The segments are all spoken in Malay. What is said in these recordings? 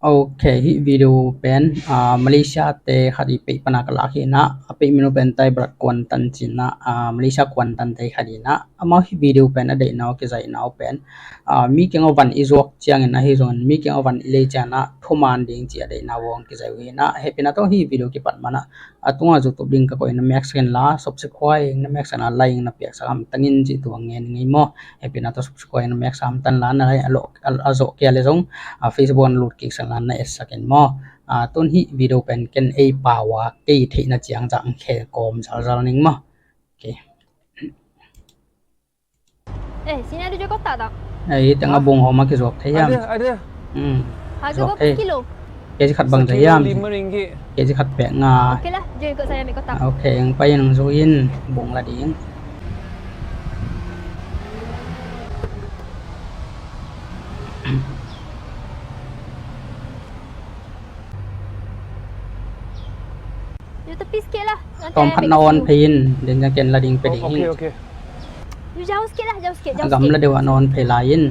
Okay, hi video pen Malaysia te khadi pe panakala hina ape minu pen tai brat kwantan china Malaysia kwantan tai khadi na ama hi video pen ade naw ke zai naw pen mi kengo van izok chiang na hi zon mi kengo van ile chana thoman ding chi ade na wong ke zai wi na he pina to hi video ki pat mana atunga ju to bling ka ko na max ken la subse khwai na max na laing na pek sam tangin chi tuang ngen ngi mo he pina to subse khwai na max sam tan la na alo azo ke le zong Facebook an lut ki sang na es saken mo ton hi video pen ken ei pawa ke the na chiang jang khe kom zal ning mo okay sini ada juga kotak tak? Tengah bung homa ke zok thayam ada Harga berapa kilo? Ke khat bang thayam RM5 ke khat pe nga Okeylah, jom ikut saya ambil kotak. okay yang pa yang zoin bung la ding You tepi sikit lah. tom phat non phin den ja ken la ding pe ding okey You jauh sikit lah, jauh sikit. gam la dewa non phe lain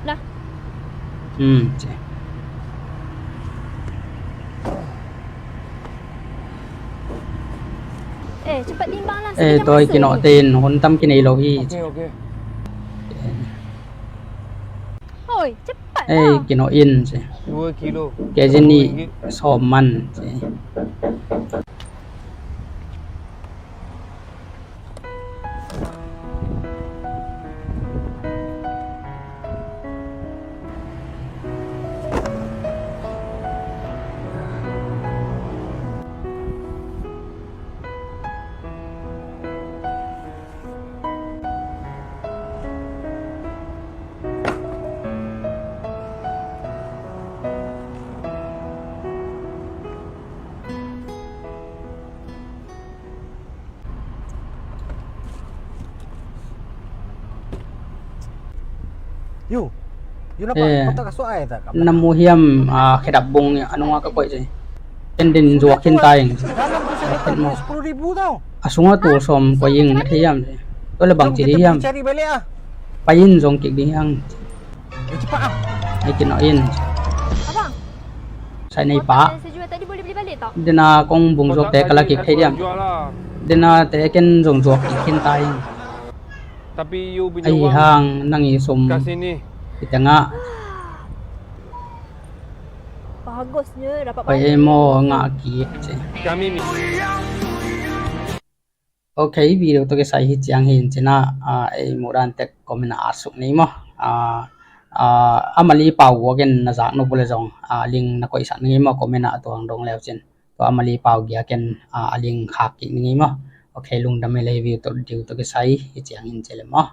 Nah. Cepat timbang lah. Tôi kino tin hon tam kinai lo hi okey Oi, cepat lah. kino in 2 kilo ke jeni soman You nampak kotak kasut ai tak? namu hiam khedap bung anu nga ka koi je endin zuak kin tai Dalam tu 10,000 tau. asunga tu som ko ying na hiam je to le bang chi Kita hiam pergi cari balik ah. payin zong ki ding hang Cepat ah. ai kino in Abang, sai nei kotak pa yang saya jual tadi boleh beli balik tak? dena kong bung zok te kala ki thai diam jual lah dena te ken zong zuak ki kin tai tapi you punya ai wang hang nangi som kat sini kitanga Bagusnya dapat pai mo nga ki je kami okay video to ke sai hi chiang hin china ai moran tek komena asuk nei mo amali pau gen na jak no bole jong ling na koi sa nei mo komena atong dong lew chen to amali pau gya ken aling khak ki nei mo okay lung dam le video to diu to ke sai hi chiang hin chele mo